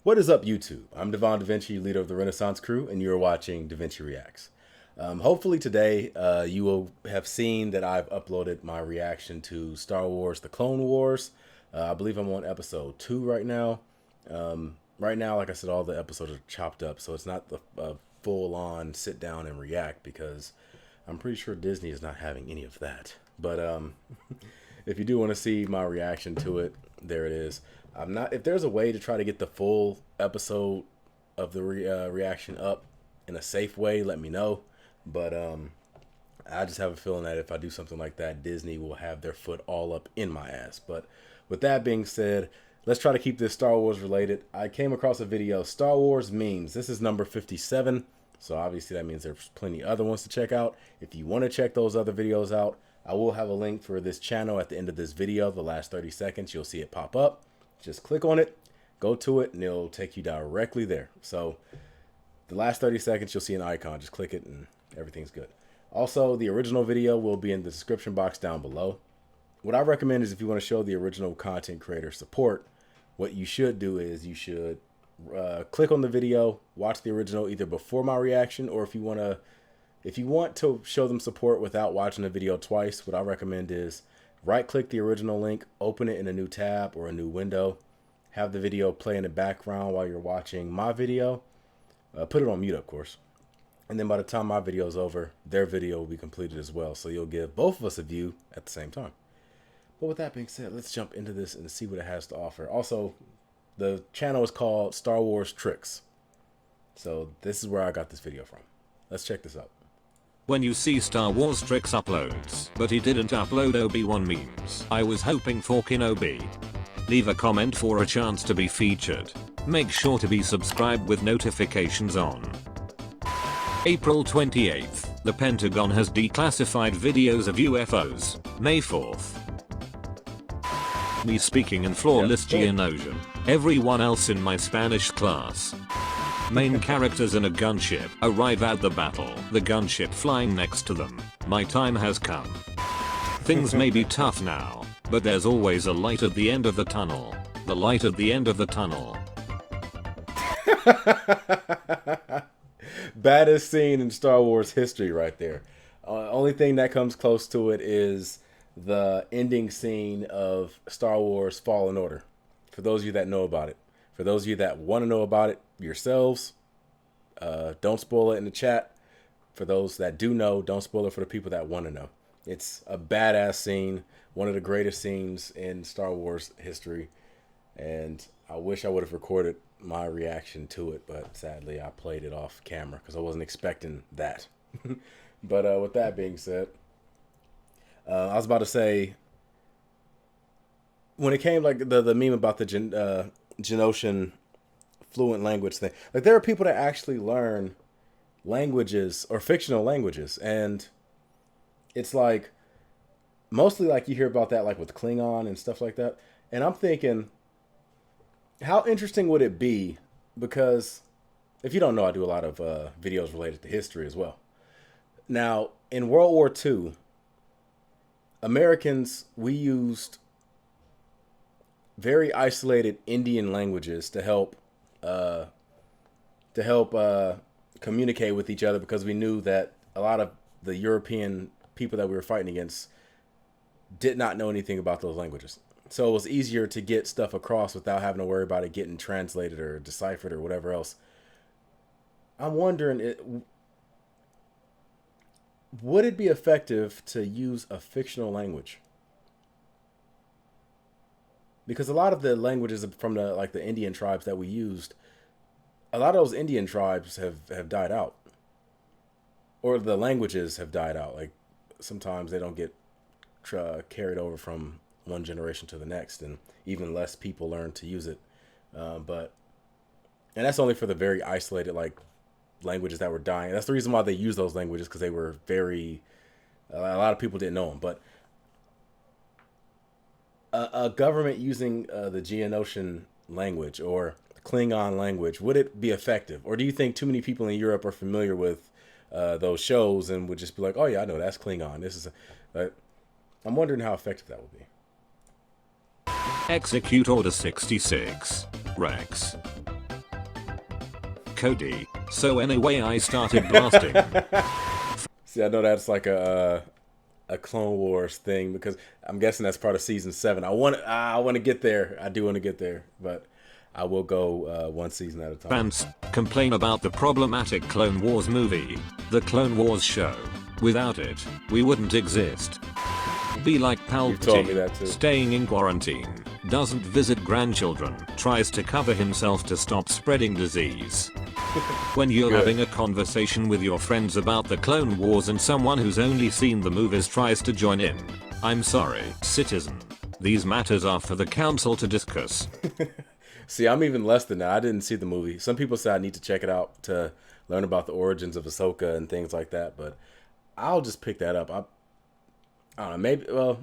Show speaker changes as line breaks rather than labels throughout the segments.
What is up, YouTube? I'm Devon DaVinci, leader of the Renaissance Crew, and you're watching DaVinci Reacts. Hopefully today you will have seen that I've uploaded my reaction to Star Wars The Clone Wars. I believe I'm on episode 2 right now. Right now, like I said, all the episodes are chopped up, so it's not the full-on sit down and react because I'm pretty sure Disney is not having any of that. But if you do want to see my reaction to it, there it is. If there's a way to try to get the full episode of the reaction up in a safe way, let me know. But I just have a feeling that if I do something like that, Disney will have their foot all up in my ass. But with that being said, let's try to keep this Star Wars related. I came across a video, Star Wars memes. This is number 57. So obviously that means there's plenty other ones to check out. If you want to check those other videos out, I will have a link for this channel at the end of this video. The last 30 seconds, you'll see it pop up. Just click on it, go to it, and it'll take you directly there. So the last 30 seconds, you'll see an icon. Just click it and everything's good. Also, the original video will be in the description box down below. What I recommend is if you want to show the original content creator support, what you should do is you should click on the video, watch the original either before my reaction, or if you want to show them support without watching the video twice, what I recommend is right-click the original link, open it in a new tab or a new window, have the video play in the background while you're watching my video. Put it on mute, of course. And then by the time my video is over, their video will be completed as well. So you'll give both of us a view at the same time. But with that being said, let's jump into this and see what it has to offer. Also, the channel is called Star Wars Tricks. So this is where I got this video from. Let's check this out.
When you see Star Wars Tricks uploads, but he didn't upload Obi-Wan memes. I was hoping for Kenobi. Leave a comment for a chance to be featured. Make sure to be subscribed with notifications on. April 28th, the Pentagon has declassified videos of UFOs. May 4th. Me speaking in flawless Geonosian. Everyone else in my Spanish class. Main characters in a gunship arrive at the battle, the gunship flying next to them. My time has come. Things may be tough now, but there's always a light at the end of the tunnel. The light at the end of the tunnel.
Baddest scene in Star Wars history right there. Only thing that comes close to it is the ending scene of Star Wars Fallen Order. For those of you that know about it. For those of you that want to know about it yourselves, don't spoil it in the chat. For those that do know, don't spoil it for the people that want to know. It's a badass scene, one of the greatest scenes in Star Wars history, and I wish I would have recorded my reaction to it, but sadly I played it off camera because I wasn't expecting that. But with that being said, I was about to say, when it came like the meme about the Geonosian fluent language thing, like there are people that actually learn languages or fictional languages, and it's like mostly like you hear about that like with Klingon and stuff like that, and I'm thinking, how interesting would it be? Because if you don't know, I do a lot of videos related to history as well. Now in World War II, Americans, we used very isolated Indian languages to help communicate with each other, because we knew that a lot of the European people that we were fighting against did not know anything about those languages. So it was easier to get stuff across without having to worry about it getting translated or deciphered or whatever else. I'm wondering, would it be effective to use a fictional language? Because a lot of the languages from the Indian tribes that we used, a lot of those Indian tribes have died out, or the languages have died out. Like sometimes they don't get carried over from one generation to the next, and even less people learn to use it. And that's only for the very isolated languages that were dying. That's the reason why they use those languages, because they were a lot of people didn't know them. But a government using the Geonosian language or Klingon language, would it be effective? Or do you think too many people in Europe are familiar with those shows and would just be like, oh yeah, I know that's Klingon. This is I'm wondering how effective that would be.
Execute Order 66. Rex. Cody, so anyway I started blasting.
See, I know that's like a Clone Wars thing because I'm guessing that's part of season 7. I want to get there. I do want to get there, but I will go one season at a time.
Fans complain about the problematic Clone Wars movie, the Clone Wars show. Without it, we wouldn't exist. Be like
You've told me
Palpatine,
that too.
staying in quarantine, doesn't visit grandchildren, tries to cover himself to stop spreading disease. When you're
Good.
having a conversation with your friends about the Clone Wars and someone who's only seen the movies tries to join in, I'm sorry, citizen. These matters are for the council to discuss.
See, I'm even less than that. I didn't see the movie. Some people say I need to check it out to learn about the origins of Ahsoka and things like that, but I'll just pick that up. I don't know, maybe, well,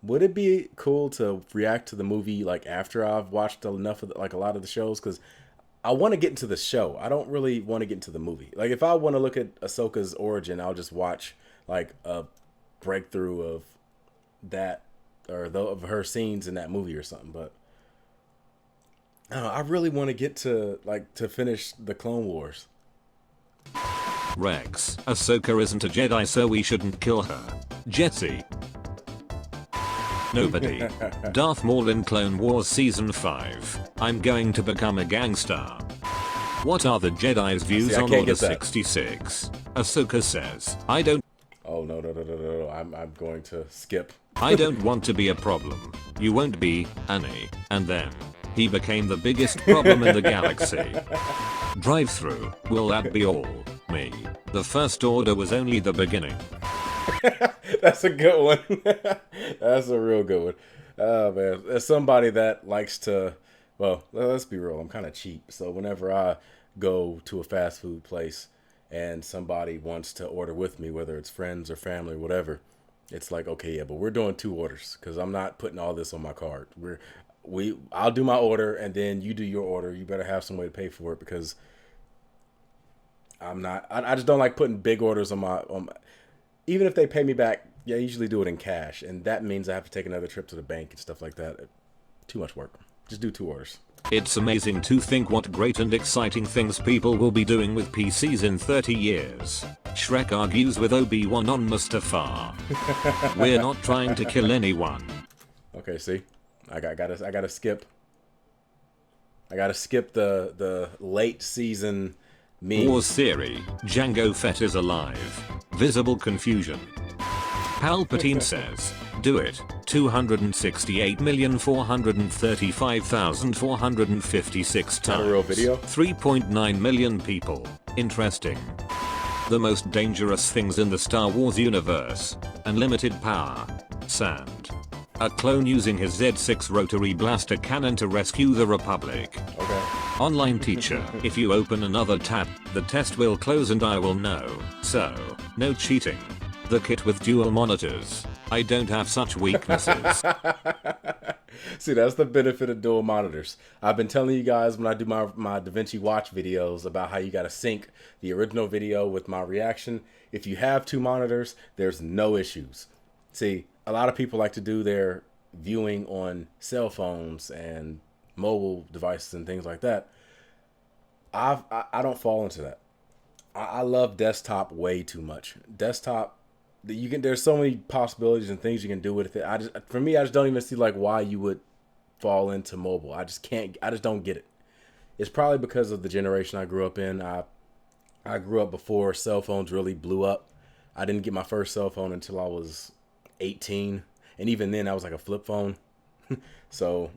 would it be cool to react to the movie like after I've watched enough of like a lot of the shows? Because I want to get into the show. I don't really want to get into the movie. Like if I want to look at Ahsoka's origin, I'll just watch like a breakthrough of that or of her scenes in that movie or something. But I don't know, I really want to get to to finish the Clone Wars.
Rex, Ahsoka isn't a Jedi so we shouldn't kill her. Jetsi. Nobody. Darth Maul in Clone Wars Season 5. I'm going to become a gangster. What are the Jedi's views
I
on
can't
Order
get that.
66? Ahsoka says, I don't
No. I'm going to skip.
I don't want to be a problem. You won't be, Annie. And then, he became the biggest problem in the galaxy. Drive-through, will that be all? Me. The First Order was only the beginning.
That's a good one. That's a real good one. Oh man, as somebody that likes to, well, let's be real. I'm kind of cheap, so whenever I go to a fast food place and somebody wants to order with me, whether it's friends or family or whatever, it's like, okay, yeah, but we're doing 2 orders because I'm not putting all this on my card. I'll do my order and then you do your order. You better have some way to pay for it because I just don't like putting big orders on my even if they pay me back. Yeah, I usually do it in cash, and that means I have to take another trip to the bank and stuff like that. Too much work. Just do 2 orders.
It's amazing to think what great and exciting things people will be doing with PCs in 30 years. Shrek argues with Obi-Wan on Mustafar. We're not trying to kill anyone.
Okay, see, I gotta skip. I gotta skip the late season meme.
Wars theory, Jango Fett is alive. Visible confusion. Palpatine says, do it. 268,435,456 times.
Not a real video?
3.9 million people. Interesting. The most dangerous things in the Star Wars universe. Unlimited power. Sand. A clone using his Z6 rotary blaster cannon to rescue the Republic.
Okay.
Online teacher, if you open another tab, the test will close and I will know. So, no cheating. The kit with dual monitors. I don't have such weaknesses.
See, that's the benefit of dual monitors. I've been telling you guys when I do my DaVinci Watch videos about how you got to sync the original video with my reaction. If you have 2 monitors, there's no issues. See, a lot of people like to do their viewing on cell phones and mobile devices and things like that. I don't fall into that. I love desktop way too much. Desktop, there's so many possibilities and things you can do with it. I just don't even see like why you would fall into mobile. I just don't get it. It's probably because of the generation I grew up in. I grew up before cell phones really blew up. I didn't get my first cell phone until I was 18, and even then I was like a flip phone. So,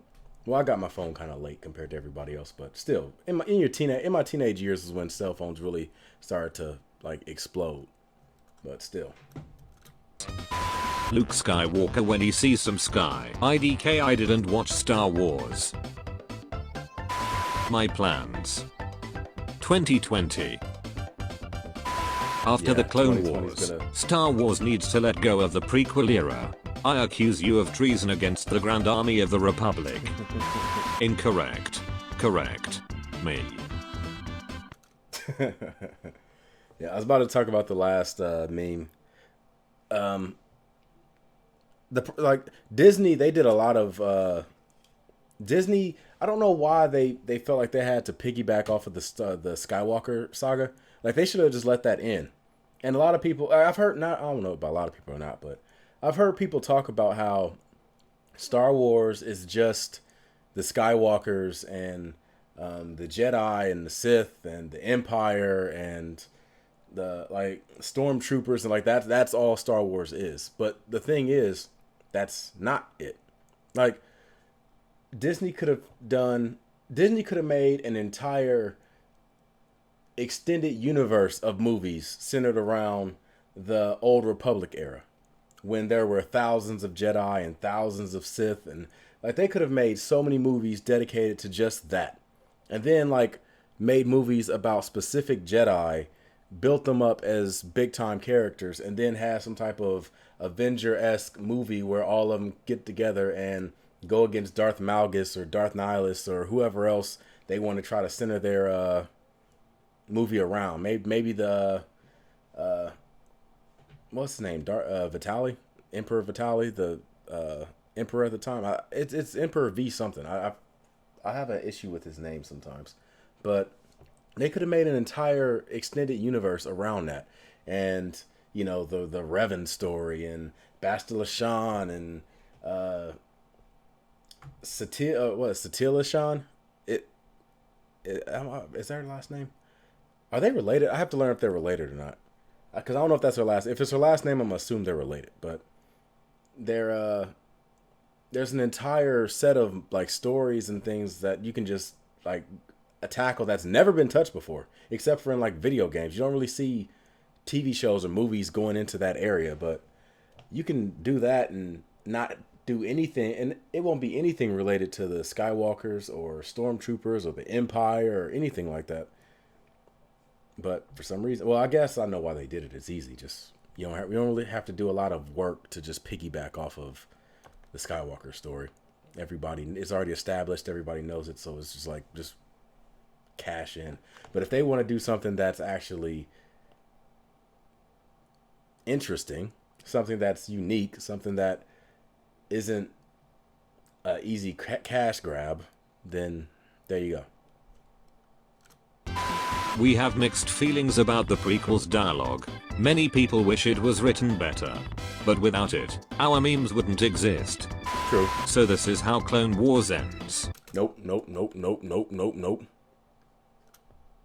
well, I got my phone kind of late compared to everybody else, but still, in my teenage years is when cell phones really started to like explode. But still.
Luke Skywalker when he sees some sky. IDK I didn't watch Star Wars. My plans. 2020. After the Clone
2020's
Wars,
gonna-
Star Wars needs to let go of the prequel era. I accuse you of treason against the Grand Army of the Republic. Incorrect. Correct. Me.
Yeah, I was about to talk about the last meme. Disney, they did a lot of Disney, I don't know why they felt like they had to piggyback off of the Skywalker saga. Like they should have just let that in. And a lot of people, I've heard, not I don't know about a lot of people or not, but I've heard people talk about how Star Wars is just the Skywalkers and the Jedi and the Sith and the Empire and the like stormtroopers and like that. That's all Star Wars is. But the thing is, that's not it. Like Disney could have done. Disney could have made an entire extended universe of movies centered around the Old Republic era, when there were thousands of Jedi and thousands of Sith, and like they could have made so many movies dedicated to just that, and then like made movies about specific Jedi, built them up as big time characters, and then have some type of Avenger-esque movie where all of them get together and go against Darth Malgus or Darth Nihilus or whoever else they want to try to center their movie around. Maybe the what's his name? Vitali, Emperor Vitali, the emperor at the time. It's Emperor V something. I have an issue with his name sometimes, but they could have made an entire extended universe around that, and you know the Revan story and Bastila Shan and Satila Shan. Is that her last name? Are they related? I have to learn if they're related or not, because I don't know if that's her last. If it's her last name, I'm gonna assume they're related. But they're there's an entire set of like stories and things that you can just like a tackle that's never been touched before, except for in like video games. You don't really see TV shows or movies going into that area, but you can do that and not do anything, and it won't be anything related to the Skywalkers or Stormtroopers or the Empire or anything like that. But for some reason, well, I guess I know why they did it. It's easy. Just you don't really have to do a lot of work to just piggyback off of the Skywalker story. Everybody, it's already established. Everybody knows it, so it's just like just cash in. But if they want to do something that's actually interesting, something that's unique, something that isn't an easy cash grab, then there you go.
We have mixed feelings about the prequel's dialogue. Many people wish it was written better. But without it, our memes wouldn't exist.
True.
So this is how Clone Wars ends.
Nope.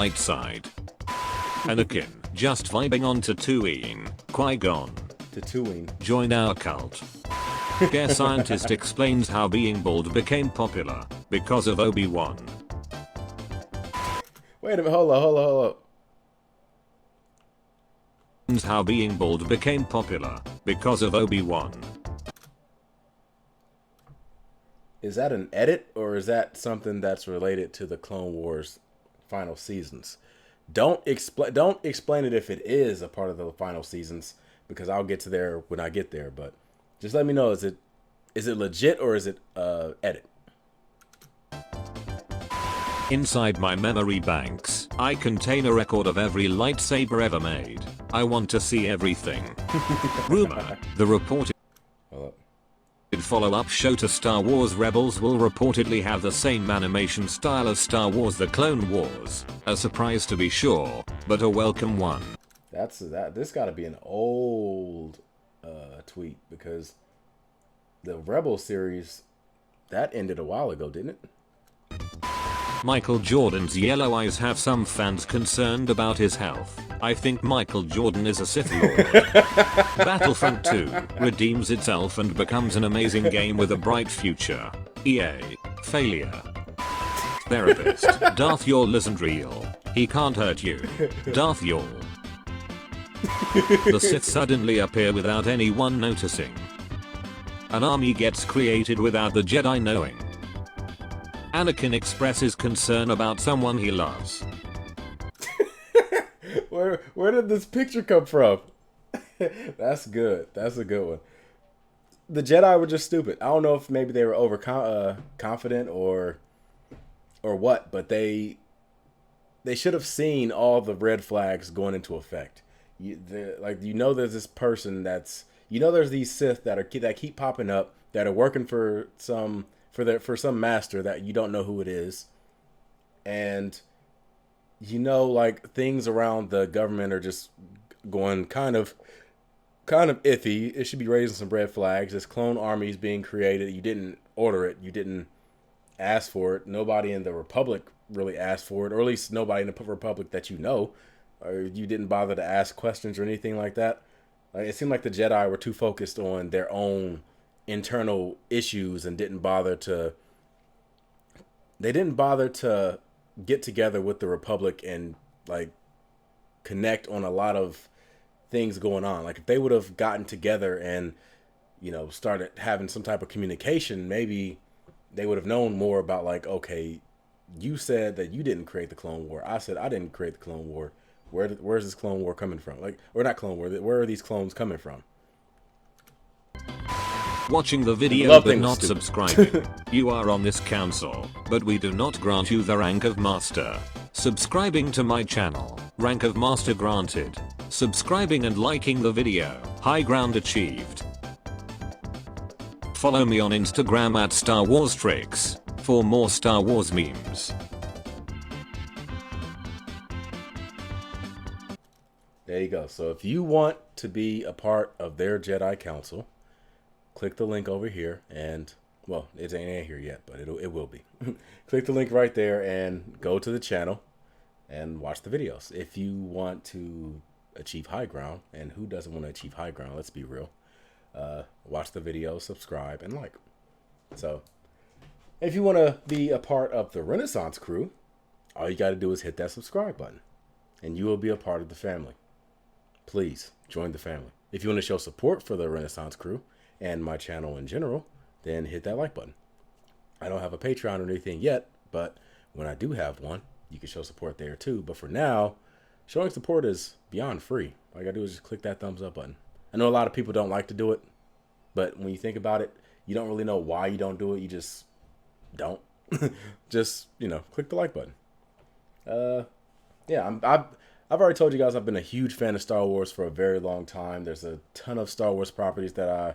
Light side. Anakin, just vibing on Tatooine. Qui-Gon.
Tatooine.
Join our cult. Guest scientist explains how being bald became popular. Because of Obi-Wan.
Wait a minute, hold on.
How being bald became popular. Because of Obi-Wan.
Is that an edit, or is that something that's related to the Clone Wars final seasons? Don't explain it if it is a part of the final seasons, because I'll get to there when I get there. But just let me know, is it legit or is it edit?
Inside my memory banks, I contain a record of every lightsaber ever made. I want to see everything. Rumor, the reported follow-up show to Star Wars Rebels will reportedly have the same animation style as Star Wars The Clone Wars. A surprise to be sure, but a welcome one.
This gotta be an old tweet, because the Rebel series, that ended a while ago, didn't it?
Michael Jordan's yellow eyes have some fans concerned about his health. I think Michael Jordan is a Sith Lord. Battlefront 2 redeems itself and becomes an amazing game with a bright future. EA. Failure. Therapist. Darth Yaul isn't real. He can't hurt you. Darth Yaul. The Sith suddenly appear without anyone noticing. An army gets created without the Jedi knowing. Anakin expresses concern about someone he loves.
Where did this picture come from? That's good. That's a good one. The Jedi were just stupid. I don't know if maybe they were confident or what, but they should have seen all the red flags going into effect. There's this person there's these Sith that keep popping up that are working for some for some master that you don't know who it is, and you know, like, things around the government are just going kind of iffy. It should be raising some red flags. This clone army is being created. You didn't order it. You didn't ask for it. Nobody in the Republic really asked for it, or at least nobody in the Republic that you know, or you didn't bother to ask questions or anything like that. Like, it seemed like the Jedi were too focused on their own internal issues and didn't bother to. They didn't bother to get together with the Republic and, like, connect on a lot of things going on. Like, if they would have gotten together and, started having some type of communication, maybe they would have known more about, like, okay, you said that you didn't create the Clone War. I said I didn't create the Clone War. Where's this Clone War coming from? Like, or not Clone War. Where are these clones coming from?
Watching the video but not subscribing. You are on this council, but we do not grant you the rank of Master. Subscribing to my channel, rank of Master granted. Subscribing and liking the video, high ground achieved. Follow me on Instagram at Star Wars Tricks for more Star Wars memes.
There you go. So if you want to be a part of their Jedi Council, click the link over here, and, well, it ain't here yet, but it will be. Click the link right there and go to the channel and watch the videos. If you want to achieve high ground, and who doesn't want to achieve high ground? Let's be real. Watch the video, subscribe, and like. So if you want to be a part of the Renaissance crew, all you got to do is hit that subscribe button, and you will be a part of the family. Please join the family. If you want to show support for the Renaissance crew and my channel in general, then hit that like button. I don't have a Patreon or anything yet, but when I do have one, you can show support there too. But for now, showing support is beyond free. All you gotta do is just click that thumbs up button. I know a lot of people don't like to do it, but when you think about it, you don't really know why you don't do it. You just don't. Just, click the like button. Yeah, I've already told you guys I've been a huge fan of Star Wars for a very long time. There's a ton of Star Wars properties that I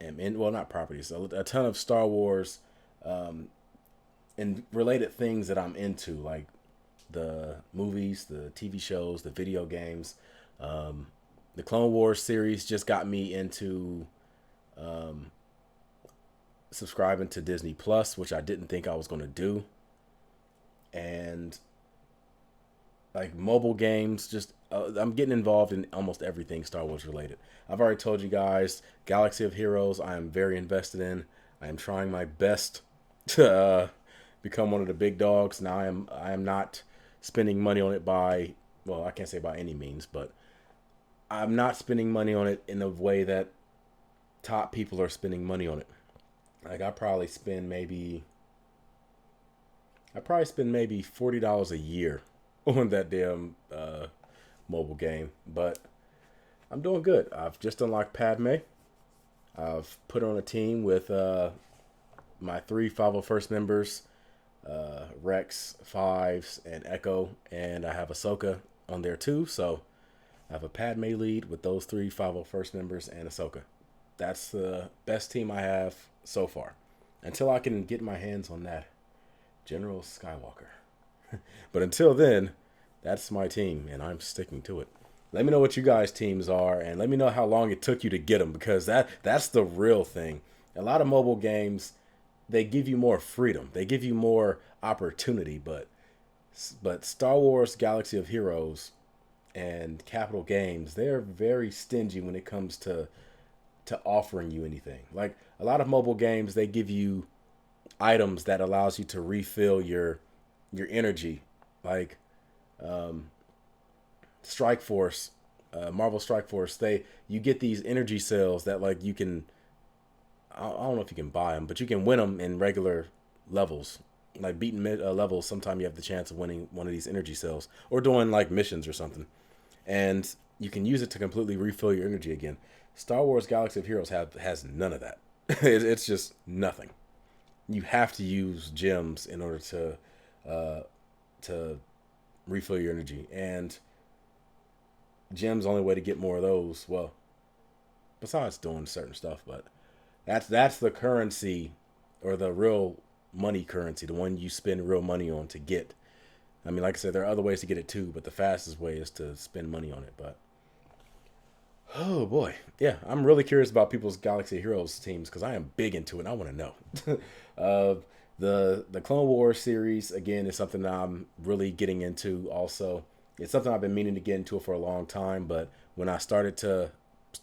am in. Well, not properties. A ton of Star Wars and related things that I'm into, like the movies, the TV shows, the video games. The Clone Wars series just got me into subscribing to Disney Plus, which I didn't think I was going to do. And, like, mobile games, just I'm getting involved in almost everything Star Wars related. I've already told you guys, Galaxy of Heroes I am very invested in. I am trying my best to become one of the big dogs. Now I am not spending money on it by, well, I can't say by any means, but I'm not spending money on it in a way that top people are spending money on it. Like, I probably spend maybe $40 a year on that damn mobile game, but I'm doing good. I've just unlocked Padme. I've put her on a team with my 3 501st members, Rex, Fives, and Echo, and I have Ahsoka on there too. So I have a Padme lead with those 3 501st members and Ahsoka. That's the best team I have so far, until I can get my hands on that General Skywalker. But until then, that's my team, and I'm sticking to it. Let me know what you guys' teams are, and let me know how long it took you to get them, because that's the real thing. A lot of mobile games, they give you more freedom. They give you more opportunity, but Star Wars Galaxy of Heroes and Capital Games, they're very stingy when it comes to offering you anything. Like, a lot of mobile games, they give you items that allows you to refill your energy. Like Strike Force, Marvel Strike Force, you get these energy cells that, like, you can, I don't know if you can buy them, but you can win them in regular levels. Like, beating levels, sometimes you have the chance of winning one of these energy cells, or doing, like, missions or something. And you can use it to completely refill your energy again. Star Wars Galaxy of Heroes has none of that. It's just nothing. You have to use gems in order to refill your energy, and gems the only way to get more of those. Well, besides doing certain stuff, but that's the currency or the real money currency, the one you spend real money on to get. I mean, like I said, there are other ways to get it too, but the fastest way is to spend money on it. But oh boy, yeah, I'm really curious about people's Galaxy Heroes teams because I am big into it. I want to know. The Clone Wars series again is something that I'm really getting into. Also, it's something I've been meaning to get into for a long time, but when I started to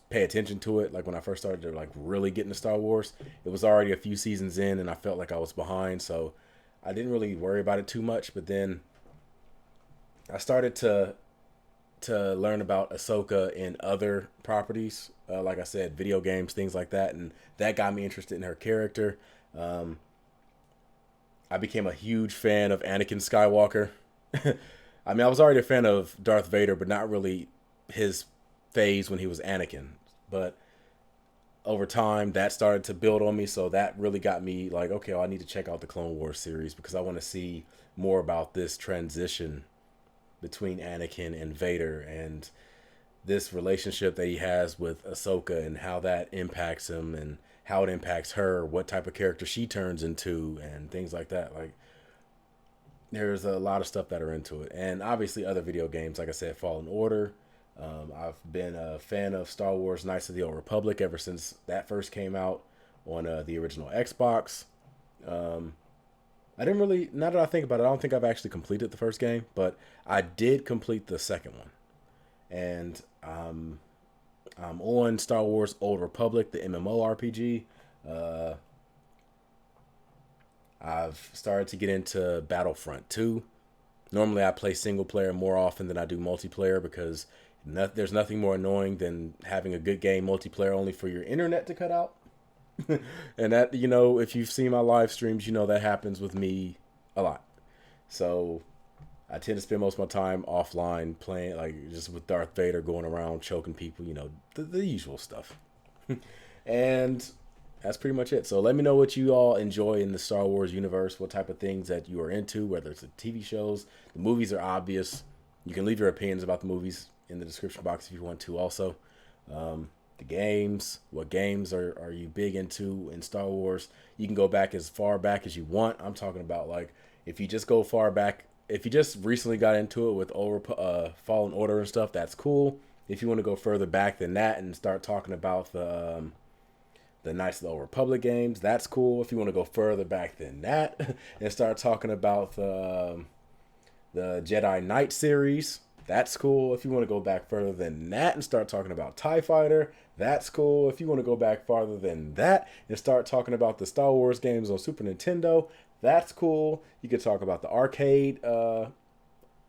pay attention to it, like when I first started to like really get into Star Wars, it was already a few seasons in, and I felt like I was behind, so I didn't really worry about it too much. But then I started to learn about Ahsoka in other properties, like I said, video games, things like that, and that got me interested in her character. I became a huge fan of Anakin Skywalker. I mean, I was already a fan of Darth Vader, but not really his phase when he was Anakin. But over time, that started to build on me, so that really got me like, okay, well, I need to check out the Clone Wars series because I want to see more about this transition between Anakin and Vader and this relationship that he has with Ahsoka and how that impacts him and how it impacts her, what type of character she turns into, and things like that. Like, there's a lot of stuff that are into it. And obviously other video games, like I said, Fallen Order. I've been a fan of Star Wars Knights of the Old Republic ever since that first came out on the original Xbox. I didn't really, now that I think about it, I don't think I've actually completed the first game, but I did complete the second one. And I'm on Star Wars Old Republic, the MMORPG. I've started to get into Battlefront 2. Normally I play single player more often than I do multiplayer because there's nothing more annoying than having a good game multiplayer only for your internet to cut out. And that, you know, if you've seen my live streams, you know that happens with me a lot. So I tend to spend most of my time offline playing, like just with Darth Vader going around choking people, you know, the usual stuff. And that's pretty much it. So let me know what you all enjoy in the Star Wars universe, what type of things that you are into, whether it's the TV shows. The movies are obvious. You can leave your opinions about the movies in the description box if you want to also. The games, what games are you big into in Star Wars? You can go back as far back as you want. I'm talking about like if you just go far back, if you just recently got into it with Fallen Order and stuff, that's cool. If you want to go further back than that and start talking about the Knights of the Old Republic games, that's cool. If you want to go further back than that and start talking about the Jedi Knight series, that's cool. If you want to go back further than that and start talking about TIE Fighter, that's cool. If you want to go back farther than that and start talking about the Star Wars games on Super Nintendo, that's cool. You could talk about the arcade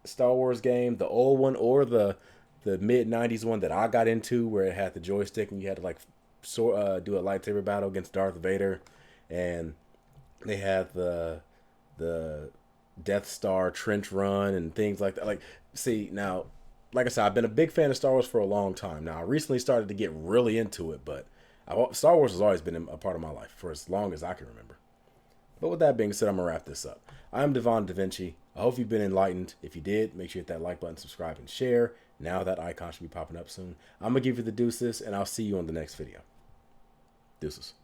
Star Wars game, the old one, or the mid-90s one that I got into where it had the joystick and you had to like do a lightsaber battle against Darth Vader. And they had the Death Star trench run and things like that. Like, see, now, like I said, I've been a big fan of Star Wars for a long time. Now, I recently started to get really into it, but Star Wars has always been a part of my life for as long as I can remember. But with that being said, I'm going to wrap this up. I'm Devon DaVinci. I hope you've been enlightened. If you did, make sure you hit that like button, subscribe, and share. Now that icon should be popping up soon. I'm going to give you the deuces, and I'll see you on the next video. Deuces.